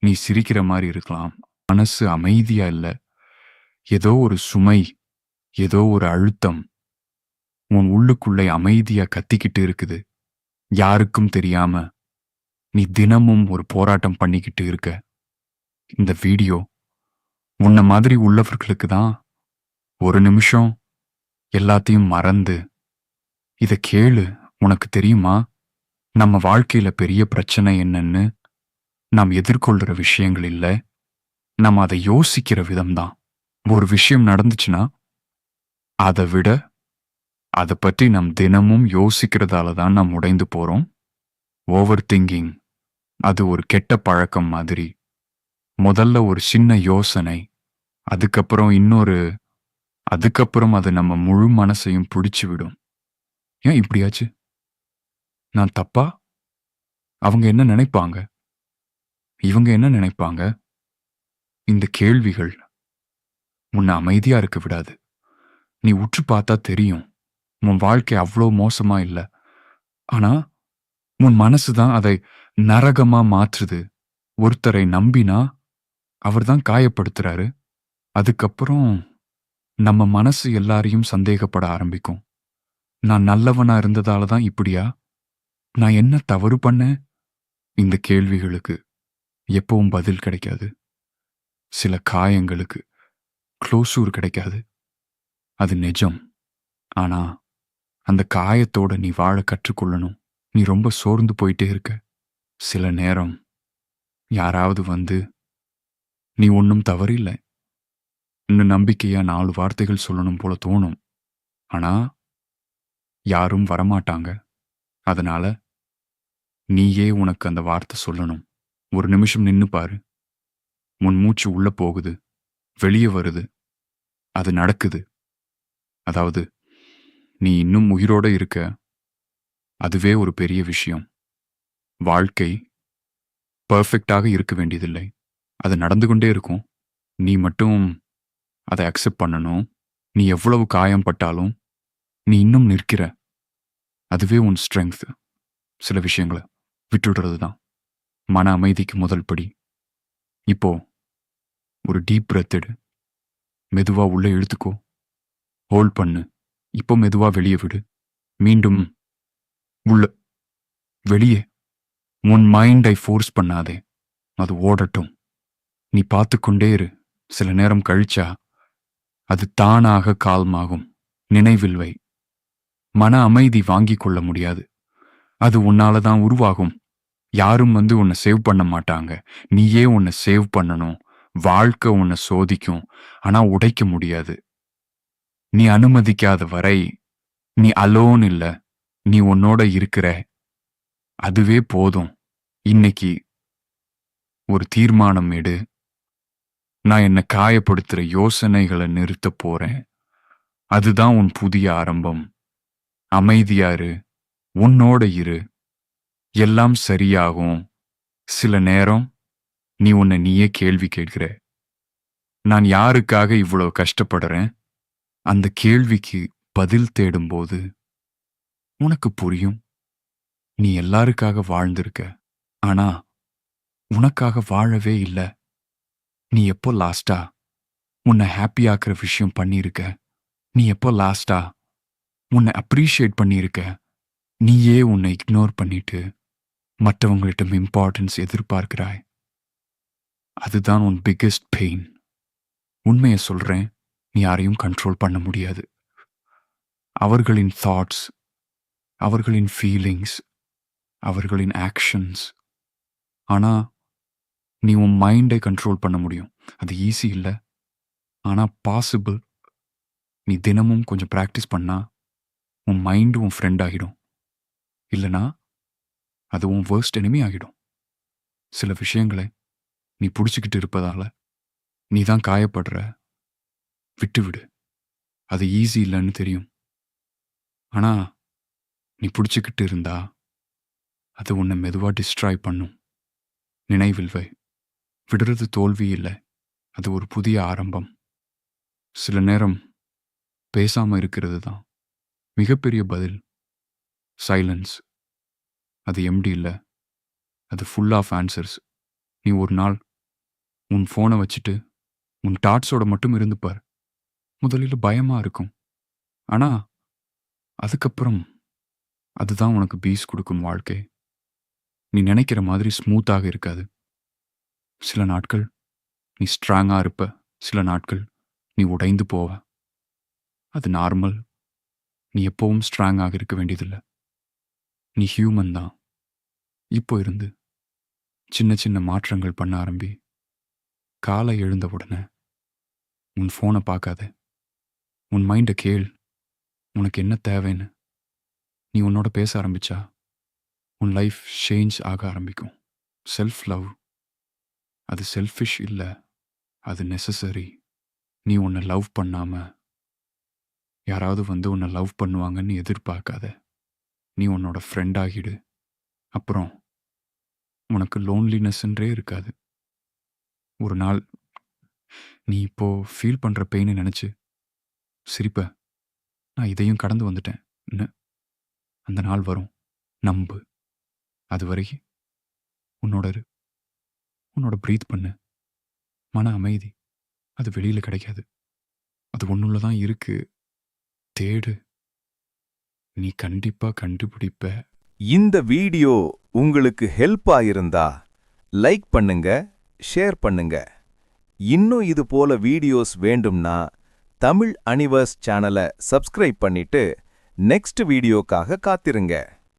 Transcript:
நீ சிரிக்கிற மாதிரி இருக்கலாம். மனசு அமைதியா இல்ல. ஏதோ ஒரு சுமை, ஏதோ ஒரு அழுத்தம் உன் உள்ளுக்குள்ளே அமைதியா கத்திக்கிட்டு இருக்குது. யாருக்கும் தெரியாம நீ தினமும் ஒரு போராட்டம் பண்ணிக்கிட்டு இருக்க. இந்த வீடியோ உன்ன மாதிரி உள்ளவர்களுக்கு தான். ஒரு நிமிஷம் எல்லாத்தையும் மறந்து இத கேளு. உனக்கு தெரியுமா, நம்ம வாழ்க்கையில பெரிய பிரச்சனை என்னன்னு நாம் எதிர்கொள்ற விஷயங்கள் இல்ல, நம்ம அதை யோசிக்கிற விதம்தான். ஒரு விஷயம் நடந்துச்சுன்னா அதை விட அதை பற்றி நாம் தினமும் யோசிக்கிறதால தான் நாம் உடைந்து போறோம். ஓவர் திங்கிங் அது ஒரு கெட்ட பழக்கம் மாதிரி. முதல்ல ஒரு சின்ன யோசனை, அதுக்கப்புறம் இன்னொரு, அதுக்கப்புறம் அது நம்ம முழு மனசையும் பிடிச்சு விடும். ஏன் இப்படியாச்சு? நான் தப்பா? அவங்க என்ன நினைப்பாங்க? இவங்க என்ன நினைப்பாங்க? இந்த கேள்விகள் உன்னை அமைதியா இருக்க விடாது. நீ உற்று பார்த்தா தெரியும், உன் வாழ்க்கை அவ்வளோ மோசமா இல்ல. ஆனா உன் மனசுதான் அதை நரகமா மாற்றுது. ஒருத்தரை நம்பினா அவர்தான் காயப்படுத்துறாரு. அதுக்கப்புறம் நம்ம மனசு எல்லாரையும் சந்தேகப்பட ஆரம்பிக்கும். நான் நல்லவனா இருந்ததால தான் இப்படியா? நான் என்ன தவறு பண்ணேன்? இந்த கேள்விகளுக்கு எப்பவும் பதில் கிடைக்காது. சில காயங்களுக்கு க்ளோசூர் கிடைக்காது. அது நிஜம். ஆனா அந்த காயத்தோட நீ வாழ கற்றுக்கொள்ளணும். நீ ரொம்ப சோர்ந்து போயிட்டே இருக்க. சில நேரம் யாராவது வந்து நீ ஒன்றும் தவறில்லை இன்னும் நம்பிக்கையா 4 வார்த்தைகள் சொல்லணும் போல தோணும். ஆனா யாரும் வரமாட்டாங்க. அதனால நீயே உனக்கு அந்த வார்த்தை சொல்லணும். ஒரு நிமிஷம் நின்னு பாரு. உன் மூச்சு உள்ள போகுது, வெளியே வருது, அது நடக்குது. அதாவது நீ இன்னும் உயிரோட இருக்க. அதுவே ஒரு பெரிய விஷயம். வாழ்க்கை பெர்ஃபெக்டாக இருக்க வேண்டியதில்லை. அது நடந்து கொண்டே இருக்கும். நீ மட்டும் அதை அக்செப்ட் பண்ணணும். நீ எவ்வளவு காயம் பட்டாலும் நீ இன்னும் நிற்கிற. அதுவே உன் ஸ்ட்ரெங்க். சில விஷயங்களை விட்டுடுறது தான் மன அமைதிக்கு முதல் படி. இப்போ ஒரு டீப் பிரெத் எடு. மெதுவா உள்ள இழுத்துக்கோ. ஹோல்ட் பண்ணு. இப்போ மெதுவா வெளியே விடு. மீண்டும் உள்ள, வெளியே. உன் மைண்டை ஃபோர்ஸ் பண்ணாதே. அது ஓடட்டும். நீ பார்த்துக்கொண்டே இரு. சில நேரம் கழிச்சா அது தானாக கால்மாகும். நினைவில் வை. மன அமைதி வாங்கிக் கொள்ள முடியாது. அது உன்னால தான் உருவாகும். யாரும் வந்து உன்னை சேவ் பண்ண மாட்டாங்க. நீயே உன்னை சேவ் பண்ணணும். வாழ்க்கை உன்னை சோதிக்கும். ஆனா உடைக்க முடியாது. நீ அனுமதிக்காத வரை நீ அலோன் இல்ல. நீ உன்னோட இருக்கிற. அதுவே போதும். இன்னைக்கு ஒரு தீர்மானம் எடு. நான் என்னை காயப்படுத்துற யோசனைகளை நிறுத்த போறேன். அதுதான் உன் புதிய ஆரம்பம். அமைதியா இரு. உன்னோட இரு. எல்லாம் சரியாகும். சில நேரம் நீ உன்னை நீயே கேள்வி கேட்கிற. நான் யாருக்காக இவ்வளவு கஷ்டப்படுறேன்? அந்த கேள்விக்கு பதில் தேடும்போது உனக்கு புரியும், நீ எல்லாருக்காக வாழ்ந்திருக்க. ஆனா உனக்காக வாழவே இல்ல. நீ எப்போ லாஸ்டா உன்னை ஹாப்பியாக்குற விஷயம் பண்ணியிருக்க? நீ எப்போ லாஸ்டா உன்னை அப்ரிஷியேட் பண்ணியிருக்க? நீயே உன்னை இக்னோர் பண்ணிட்டு மற்றவங்களிடம் இம்பார்ட்டன்ஸ் எதிர்பார்க்கிறாய். அதுதான் உன் பிக்கெஸ்ட் பெயின். உண்மையை சொல்றேன், நீ யாரையும் கண்ட்ரோல் பண்ண முடியாது. அவர்களின் தாட்ஸ், அவர்களின் ஃபீலிங்ஸ், அவர்களின் ஆக்ஷன்ஸ். ஆனா நீ உன் மைண்டை கண்ட்ரோல் பண்ண முடியும். அது ஈஸி இல்லை, ஆனா பாசிபிள். நீ தினமும் கொஞ்சம் ப்ராக்டிஸ் பண்ணா உன் மைண்டு உன் ஃப்ரெண்ட் ஆகிடும். இல்லைனா அது உன் வேர்ஸ்ட் எனிமி ஆகிடும். சில விஷயங்களை நீ பிடிச்சிக்கிட்டு இருப்பதால நீ தான் காயப்படுற. விட்டுவிடு. அது ஈஸி இல்லைன்னு தெரியும். ஆனா நீ பிடிச்சிக்கிட்டு இருந்தா அது உன்னை மெதுவா டிஸ்ட்ராய் பண்ணும். நினைவில் வை, விடுறது தோல்வி இல்லை, அது ஒரு புதிய ஆரம்பம். சில நேரம் பேசாம இருக்கிறது தான் மிகப்பெரிய பதில். சைலன்ஸ் அது எம்டி இல்லை, அது ஃபுல் ஆஃப் ஆன்சர்ஸ். நீ ஒரு நாள் உன் ஃபோனை வச்சுட்டு உன் டாட்ஸோட மட்டும் இருந்து பார். முதலில் பயமா இருக்கும். ஆனா அதுக்கப்புறம் அதுதான் உனக்கு பீஸ் கொடுக்கும் வாழ்க்கை. நீ நினைக்கிற மாதிரி ஸ்மூத்தாக இருக்காது. சில நாட்கள் நீ ஸ்ட்ராங்கா இருப்ப, சில நாட்கள் நீ உடைந்து போவ. அது நார்மல். நீ எப்பவும் ஸ்ட்ராங்காக இருக்க வேண்டியதில்லை. நீ ஹியூமன் தான். இப்போ இருந்து சின்ன சின்ன மாற்றங்கள் பண்ண ஆரம்பி. காலை எழுந்த உடனே உன் ஃபோனை பார்க்காத. உன் மைண்டை கேள், உனக்கு என்ன தேவைன்னு. நீ உன்னோட பேச ஆரம்பிச்சா உன் லைஃப் சேஞ்ச் ஆக ஆரம்பிக்கும். செல்ஃப் லவ் அது செல்ஃபிஷ் இல்லை, அது நெசசரி. நீ உன்னை லவ் பண்ணாம யாராவது வந்து உன்னை லவ் பண்ணுவாங்கன்னு எதிர்பார்க்காத. நீ உன்னோட ஃப்ரெண்ட் ஆகிடு. அப்புறம் உனக்கு லோன்லினஸ்ன்றே இருக்காது. ஒரு நாள் நீ இப்போ ஃபீல் பண்ற பெயினை நினைச்சு சிரிப்ப. நான் இதையும் கடந்து வந்துட்டேன். அந்த நாள் வரும். நம்பு. அது வரைக்கும் உன்னோட ப்ரீத் பண்ணு. மன அமைதி அது வெளியில கிடைக்காது. அது ஒன்னுள்ள தான் இருக்கு. தேடு. நீ கண்டிப்பா கண்டுபிடிப்ப. இந்த வீடியோ உங்களுக்கு ஹெல்ப் ஆயிருந்தா லைக் பண்ணுங்க, ஷேர் பண்ணுங்க. இன்னும் இது போல வீடியோஸ் வேண்டும்னா தமிழ் அனிவர்ஸ் சேனலை சப்ஸ்கிரைப் பண்ணிட்டு நெக்ஸ்ட் வீடியோக்காக காத்திருங்க.